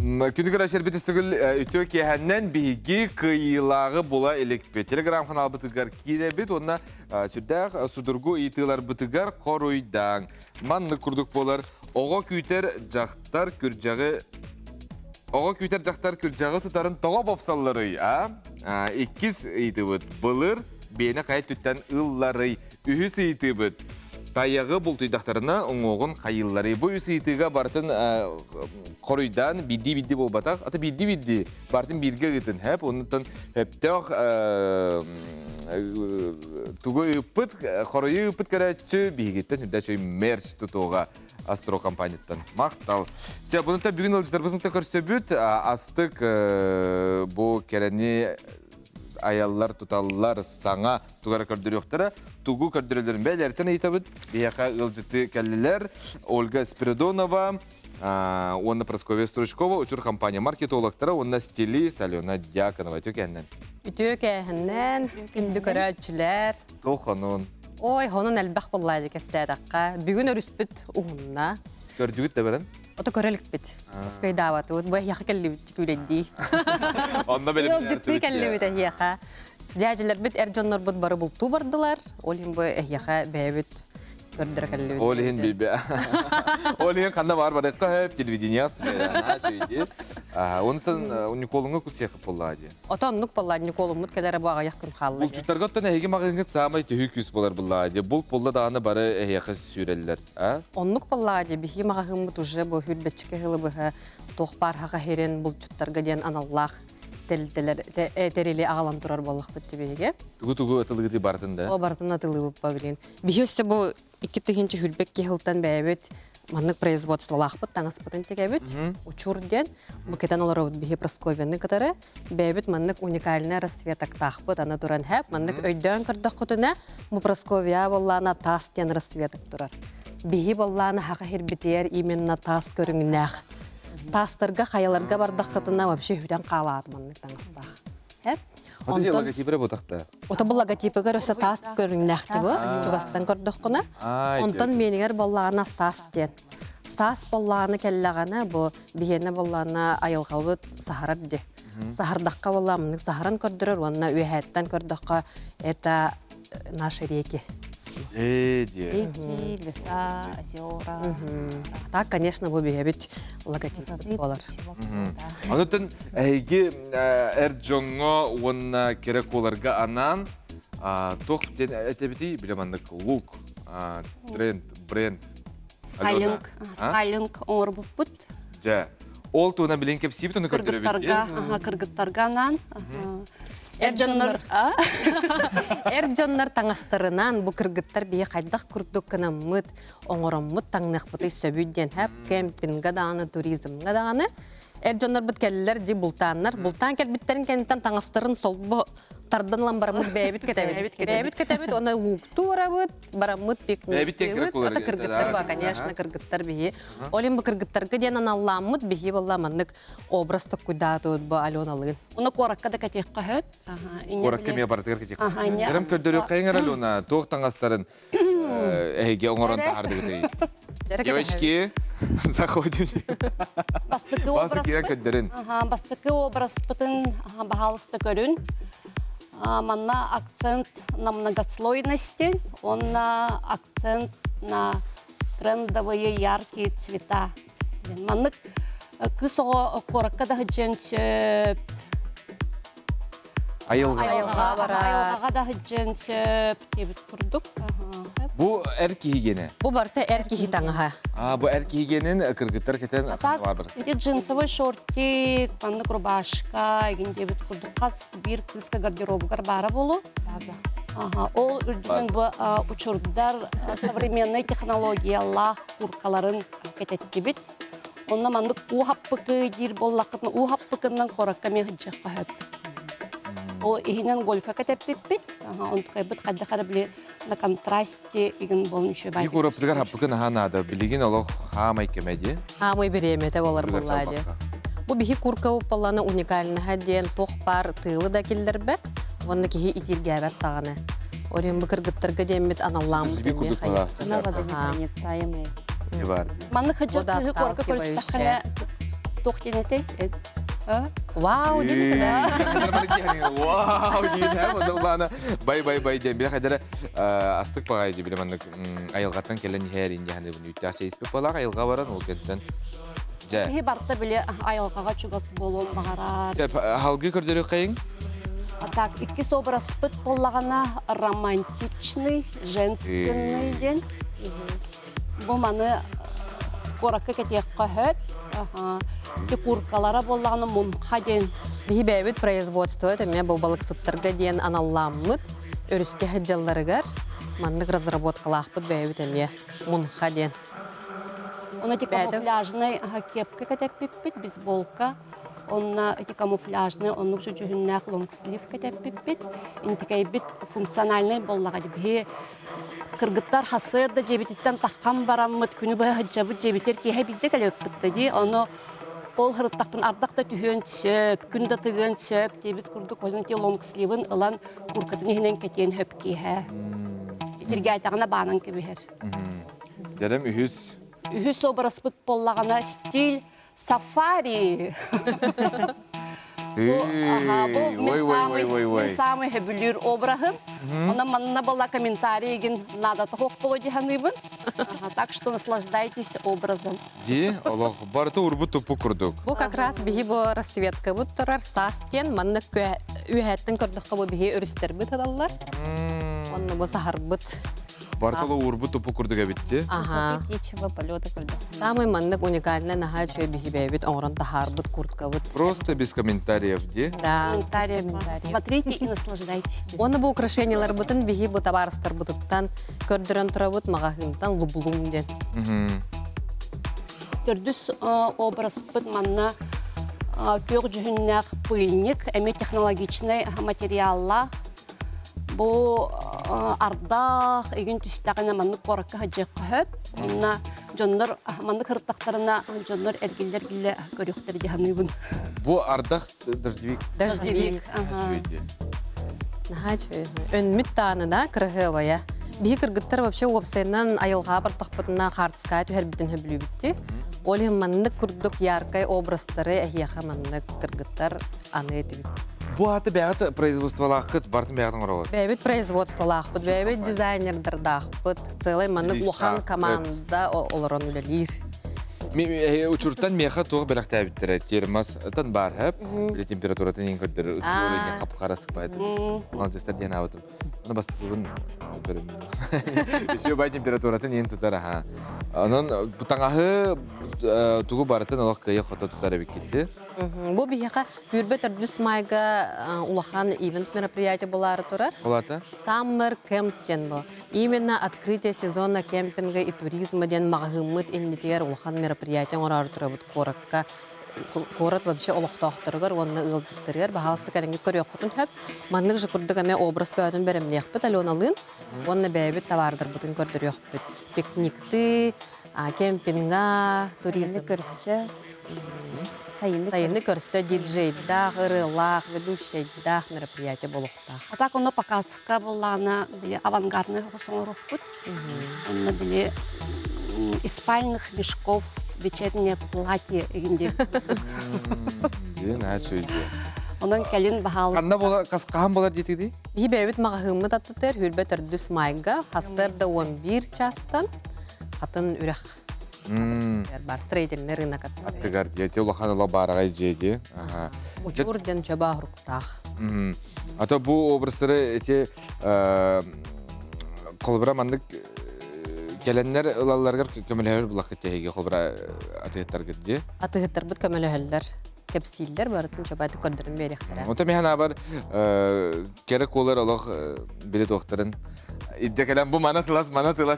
Күнігір әшер бітістігіл үтіо кехәннен бігі қиылағы бола елекпе. Телеграм қанал бұтығар кейде біт, онына сүрдәқ судыргу етілер бұтығар қоруйдан. Манны күрдік болар, оға күйтер жақтар күржағы тұтарын тоға бопсаллары. Еккіз еті бұд. Бұлыр, бейіні қайт түттен ұллары. Үхіс еті бұд. Таяғы бұл түйдақтарына оңоғын қайыллары. Бұл үсі етіға бартын қоройдан бидді бол батақ. Аты бидді бартын бірге ғытын әп. Онытын әптіғ тұғы үппіт, қоройы үппіт кәрәтші бейгеттен үдәші мерч тұтуға Астро компанияттан. Мақтал. Бұнытта бүгін олжыдар бұзыңта көрсе бүт, астық бұл кәрәне аяллар, тұталылар, саңа тугара көрдіріқтары, тугу көрдірілерін бәл әртін айтабыд. Бияқа ұлжыты кәлілер, Ольга Спиридонова, онна Прасковия Стручкова, учур компания маркетологтары, онна стилист Алена Дьяконова. Өтеу кәннен? Өтеу кәннен, күнді көрәлчілер. Тоқанын. Ой, хонын әлбәқ боллайды кәстәдаққа. Бүгін өріспіт ұғынна. Көрдігіт дәбәрін? Ота көрелік бит. Успейда аваты. Бұл яқы кәлі бит күлейді. Онна бәлім Жітті кәлі бит әйяқа. Жәжілер бит әржонлар бұд бары бұлту бардылар. Олин бұл әйяқа бәйбіт көрдір кәлі бит. Олин бейбе. Олин қанда бар әққа әп телевидениясы бәйді. Онытын Николыңы күсеқіп болады. Ота оннық болады. Николыңмыд кәлері бұға яқын қалды. Бұл жұттарға өттен әйге мағыңғыт сағамай түйі күс болар болады. Бұл полда дағаны бары әйеқі сүрелілер. Оннық болады. Бихи мағыңмыд уже бұл хүлбетчікі ғылы бұға тоқпар хаға херен бұл жұттарға ден аналлақ тәрелі ағалан тұрар болық бітті бейге. Тугу атылығы бартында? О, бартын атылығы бұппа білген. Бихи өсі бұл 2-тігінші хүлбек кехілтан бәйбет маннык производство лахпыт, таңаспытын тегебет, учурден, букетан олар өт бихи Прасковияны катары, бәйбет маннык уникальный расцветок тахпыт, ана туран хэп, маннык өйдөн кырдық құтына, му Прасковия боллана тас тен расцветок турар. Бихи боллана хақа хербетер именно тас көріңнәқ. Тастырға, қаяларға бардық құтына вообще хүден қалады маннык таңаспақ. Хэп? Ота логотипі бұтақта? Ота бұл логотипі көрісі тас көріңнәқті бұл, чуғастан көрдік құна. Онтан менігер боллағына сас ден. Сас боллағына кәллағана, бұл бігені боллағына айылғалбыт сахарар де. Сахардаққа боллағымның сахаран көрдірір, онына өйәттен көрдіққа это наши реки. Реки, леса, озера. Так, конечно, бұл бігебет логотип болар. Анытын әйге әрджонға онына керек оларға анан тоқ ден әтебеті білемандық лук, тренд, бренд Скайлинг оңыр бұппыт. Жа. Ол туына білен кеп сибіт, оны көрдірі Кыргыттарганан. Эр жоннар таңастарынан бу кыргыттар бие кайдак курдук кынаммыт, оңороммут таңнакпыты сөбүдден хэп кемпинга даганы, туризмга даганы. Эр жоннар бут келлер ди бултаннар. Бултан келбиттерин кенттен таңастарын солбу тардан ламбарамыт бэбит кетебит. Бэбит кетебит, оны луктурабыт, барамыт пикник. Бэбит текрек болар. Это кыргыттар ба, конечно, кыргыттар бие. Олим бу кыргыттарга ден аналламмыт бие болла маннык образтык куйдатут бу Аленалыгын. Оны коракка да кетек кахып. Коракка мия бардыгар кетек. Керем көрдөрү кайыңар Алена, тоқ таңастарын эге оңорон тахарды кетей. Девочки, заходим. Бастыкы образ пытын бахалысты көрүн. Манна акцент на многослойности, он на акцент на трендовые яркие цвета. Маннык кысого коракка да хыджен айылға да хыджен сөп курдук. Бу эркигене. Бу барта эркиги таңаха. Бу эркигенин кыргыттар кетен бар. Эти джинсовый шортик, маннык рубашка, еген дебит курдук. Каз бир кыска гардеробугар бара болу. Ол үрдүнүн бу учурдар современный технологиялах куркаларын кететтибит. Онна мандык ухаппыкы дир боллакытны ухаппыкынан коракка мехиджак кахып. Ол ихинен гольфа кетеппит. Онтукай бит каддахар биле на контрасте иген болмушу бай. Игорь Псыгар хаппыкын ханада билигин олох хамай кемеди. Хамай беремете болар буллади. Бу бихи курка упалланы уникальны хаден тох пар тылы да келдербе. Онны кихи итиргәбәр таганы. Орен бу кыргыттарга демет аналлам деме хая. Не бар. Манны хаҗат кыгы корка көрсәткәне тохтенете. Вау, дип да. Вау, дип да. Бай дем. Бир хәдәр астык багай дип билемәнне айылгаттан келен һәр инде хәне бу үтәчә испек балага айылга баран ул кеттен. Жа. Һи барта биле айылгага чугасы болон багара. Сеп халгы көрдөрү кайын. Так, икки образ пыт боллагана романтичный, женственный ден. Бу маны коракка кетек кахып. Куркалара боллаганы мунха ден. Бихи бәбит производство это мен бу балыксыттарга ден аналламмыт, өрүскө хаҗалларыгар мандык разработкалахпыт бәбит эме мунха ден. Оны тик камуфляжный кепка кетеппит, бейсболка. Онна эти камуфляжный, оннук жүжүннәк лонгслив кетеппит. Интикай бит функциональный боллага диби. Кыргыттар хасырда жебититтен таккан бараммыт, күнү бая хаҗабыт жебитер киһе бидде келеппит ди. Оны ол хырыттакпын ардакта түһөн сөп, күндө тыгын сөп дебит курдук. Onun ti лонгсливын ылан куркатын ихнен кетен хөп киһе. Итирге айтагына баанан кебер. Дәрем үһүс. Үһүс образ бит боллагана стиль сафари. Ой. Самый хебүлүр обрахым. Она манна была комментарий ген надо тохок полоди ханыбын. Так что наслаждайтесь образом. Ди, Аллах, барты урбут тупу курдук. Бу как раз бихи бу расцветка бу турар састен манны үһәттен көрдүккө бу бихи өрүстер бит адаллар. Онны бу сахар бит. Бартылы урбут тупу курдук битти. Ага. Птичьего полета курдук. Самый маннык уникальный наха чөй бихи бэбит оңрон тахар бит куртка бит. Просто без комментариев, ди? Да. Смотрите и наслаждайтесь. Оны бу украшениялар бутын бихи бу табарыстар бутыттан көрдөрөн турабыт магахынтан лублум ден. Төрдүс образ бит манна көр жүһүннәк пыльник, эме технологичный материаллар. Бу ардах эгин түстәгенә манны коракка хаҗак кахып, онна жоннор манны кыртактарына жоннор эргиллер гилле көрүктер диханыбын. Бу ардах дождевик. Дождевик. Наха чөй. Өнмүт тааны да кыргыбая. Бихи кыргыттар вообще опсайнан айылга бартакпытына хартска түһәр бүтүн хөблү битти. Оле манны курдук яркай образтары эхияха манны кыргыттар аны этибит. Бу аты бәгат производстволахкыт бартын бәгатын оралат. Бәбит производстволахпыт, бәбит дизайнердардахпыт, целый манны лухан команда олорон үлелир. Учуртан меха туғы бәліқті әбіттірі. Термас тан бар әп. Біле температуратын ең көрдір. Учур ең қапы қарастық байды. Оған тестер ден ауытым. Оны бастық бүгін көрім. Еще бай температуратын ең тұтар. Onun бұтаңағы туғы барытын олақ күйе қота тұтар әбік кетті. Бұл бейеқа үрбет үрдіс майға улахан ивент мероприятия болары тұрар. Олаты? Summer Camp ден бұл. Именно открытие сезона кемпинга и туризма ден мағымыт иннетер улахан мероприятия орары тұрар бұд қоракка. Корат вообще олықтақтырғыр, оны ұлжыттырғыр. Бағалысы кәрінгі көрі оқытын хөп. Манның жүкірдіг әме образ бәудің бәріміне еқпіт, әлі оны лын. Оны бәйбіт тавардыр бұтын көрдір еқпіт. Пикникті, кемпинга, туризм. Сайынны көрсі диджейдақ, ырылақ, ведущейдақ мероприятия болуқтақ. А так оны показка болана біле авангардный соңырық бұд. Оны біле из спальных мешков вечернее платье егінде. Ден әшөйді. Онын кәлін бағалысы. Қаған болар детеді? Бей бәйбіт мағымыт аттытыр, хүрбет үрдіс майға, хасырды 11 частан, қатын үрек. Бар строительный рынок аттыр. Аттығар, ете ұлақан ұла барағай жейді. Учур ден жаба ғұрықтақ. Ата бұл обрастары ете қолбыра мандық Келенler ылаларгар көмөлөр булак кетеге холбра атыгыттар кетти. Атыгыттар бут көмөлөһөллөр, кепсиллер барын чабаты көрдөрүн беректер. Онта механа бар керек олар алак билет доктарын. Иддекелен бу мана тылас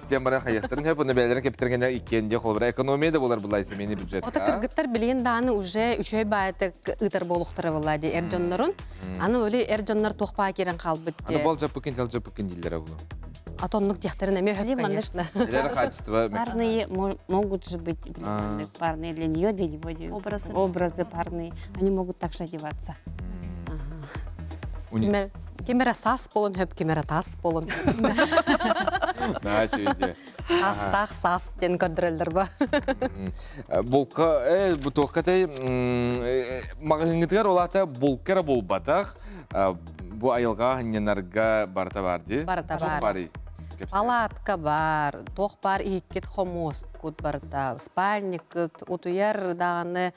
дем бара хаяктарын хеп уну белерин кептиргенде икенде холбра экономияда болар булайсы мени бюджет. Ота кыргыттар билген даны уже 3 ай бааты ытар болуктары булады эржоннорун. Аны өле эржоннор тохпа керен калбыт. Аны бол жапыкын дилдер бу. Атомнук техтерин эме хөп, конечно. Парные могут же быть парные для нее, для него образы парные. Они могут также одеваться. Кемера сас болон хөп, кемера тас болон. Астах сас ден көндірілдір ба. Бұл тоққатай мағыңытығар олата болкара болбатақ. Бұл айылға хынненарға барта барды? Барта бар. Палатка бар, тоқ бар, иккет хомост күт барда, спальник күт, утуяр дағаны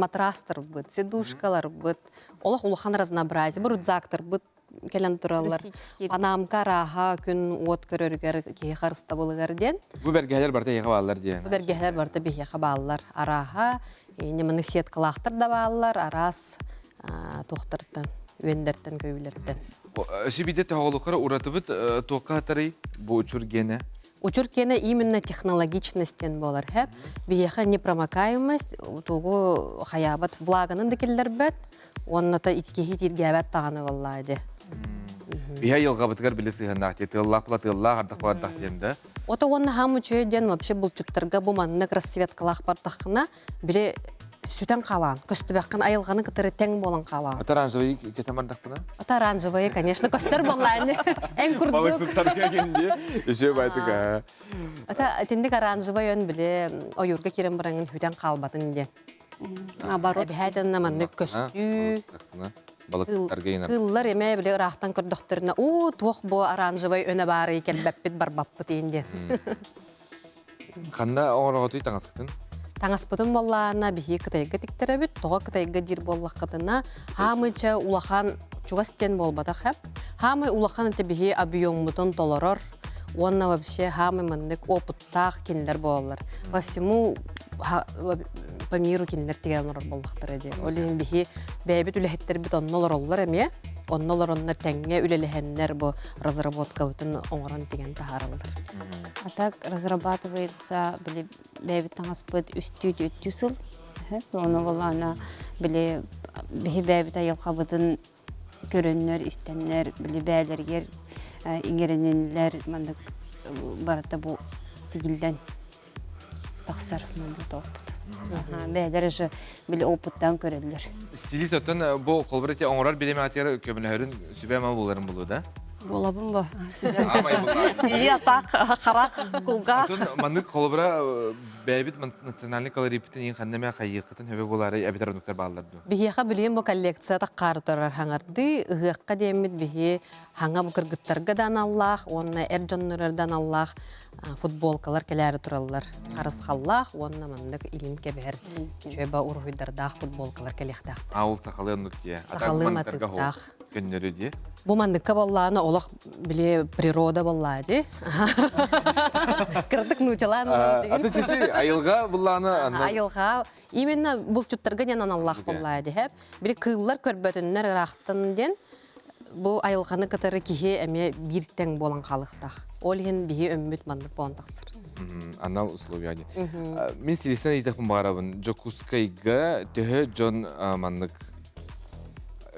матрастыр бұд, сидушкалар бұд, олақ улахан разнообразие, бір рюкзактыр бұд, келен тұралар, панамка, раға, күн от көрергер, кей қарыста болығар ден. Бұл бәргелер барда еға балалар ден? Бұл бәргелер барда бейеға балалар, араға, немені сеткалақтыр да балалар, арас тоқтырдан. Вендерден көйлерден. Шибиде тағылықары ұратыбыт тоққа атары бұл учур гені? Учур гені именно технологичностен болар. Бейеға непромокаемость, тоғы хаябат влаганын декелер бәт, онната иткехи тиргәбәт тағаны боллайды. Бейе елға бұтығар білесі ғаннақты, тыллақ, ардақ денді? Ота оны хамы чөйден вообще бұл чүттіргі бұл маннық рассветкалақ бардақына біле сүтен қалан, көстібәққан айылғаны кітірі тәң болан қалан. Ата оранжевый кетем ардақпына? Ата оранжевый, конечно, көстер болан. Ән күрдік. Балықсыздар кәгенде, үші байтық. Ата тендік оранжевый өн біле ойырға керен біріңін хүтен қалбатын де. Әбәйтін наманны көстүү. Балықсыздар кейінар. Қыллар еме біле ұрақтан күрдіқтеріне, туқ бұл оранжевый өне бары екел бәппет бар баппыт енді. Қанда оңырға тұй таңасықтың? Таңаспытын болларына бихи кытайга тиктеребит, тоға кытайга дир боллаққытына хамыча улахан чугастен болбадақ хэп. Хамы улахан это бихи объеммутын толорор, онна вообще хамы мандык опыттақ кенлер болалар. Во всему по миру кенлер тегелер боллақтыр эде. Олин бихи бәйбит үлэхеттер бит оннолар олар эме, оннолар оннар тәңге үлелехеннер бу разработка бүтін оңыран деген тахарылдыр. А так разрабатывается, бәйбит таңаспыт үстү-үттүсыл. Оны болана бәйбит айылға бұтын көріннер, істеннер, бәйлергер, иңерененлер барата бұл тегілден тақсар тоқпыт. Бәйлер же опыттан көрелер. Стилист өттен бұл қолбірете оңырар білеме атері көмілерін сүбәма боларын болу да? Болабын ба? Амай бұлар. Или атақ, қарақ, құлғақ. Мандық қолбіра бәйбіт национальный колорипетін ең қандаме қайықытын өбе болары әбетер өніктер бағаларды. Бейеға білейін бұл коллекция таққары тұрар хаңарды, ұғыққа деймет бейе хаңа бу кыргыттаргадан Аллах, онна эржоннордан Аллах футболкалар келәре тураллар. Карыс халлах, онна мандык илим кебер. Чөба ургыйдардах футболкалар келехтах. Ауыл сақалы нұтте. Сақалы матыктах. Көннері де. Бу мандыкка болланы олох биле природа боллады. Кырдык нучалан. Аты чеші, айылға бұлланы... Айылға, именно бұл чуттарға ненан Аллах боллады. Біле кыллар көрбөтіннер рақтын ден, бұл айылғаны кытары кихе әме бірттен болан қалықтақ. Ол ен біге өммет мандық болан тақсыр. Анал условияне. Мен селестен айтақпын бағарабын. Жокускайға төхі жон мандық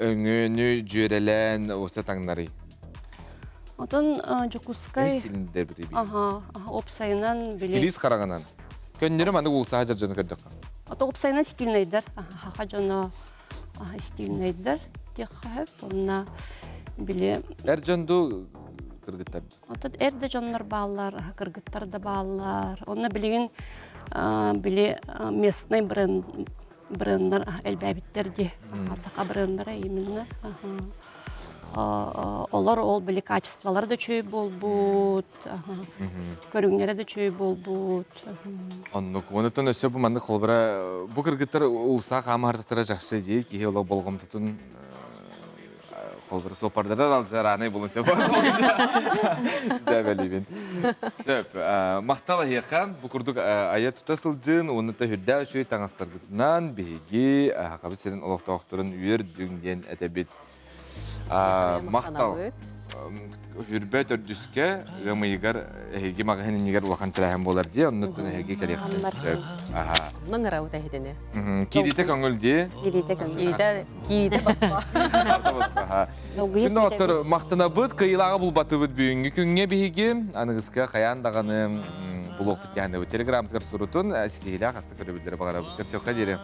өңөні жөрелен осы таңнары. Отон Жокускай... Стиліндер біте бейін. Опсайынан біле... Стилист қарағанан. Көннері мандық ұлса ажар жоны көрдіққа. Ото опсайынан стилнайдар. Хақа жоны стилнайдар. Тек қағып, онына біле... Әр жонду кыргыттар. Ото әрді жонлар балалар, кыргыттар да балалар. Онына білеген біле местный брендар әлбәбіттерде. Асақа брендар именно. Олар ол біле качестволар да чөй болбуд. Көріңнері да чөй болбуд. Онытын өсі бұл манды қолбыра бұл кыргыттар ұлса қамы артықтыра жақшы дейік. Кеге олар болғым тұтын қолбыра сопардары алжар анай болынса болсын. Дәбәлейбен. Сөп, мақталы еқан бұл күрдік ая тұтасыл жын, оныта хүрді үші таңастарғытынан бейге қабыт сенің олықтауқтырын үйер дүңден әтәбет. Мақтал. Хүрбәт өрдіске ғымыйғар әйге мағахын негер ұлақан тірәхін болар де, оныттың әйге кәлеқтен. Мұның рауыт әйдені. Кейдеті көңілде? Кейдеті баспа. Күнді оттыр мақтына бұд, қиылаға бұл баты бұд бүйінгі күнге бейге, анығызға қаяндағаны бұл оқпыт яғаны Телеграм-тығыр сұрытын, сетегілі ақасты көрі білдері бағара бұд. Көрсеуқа дере.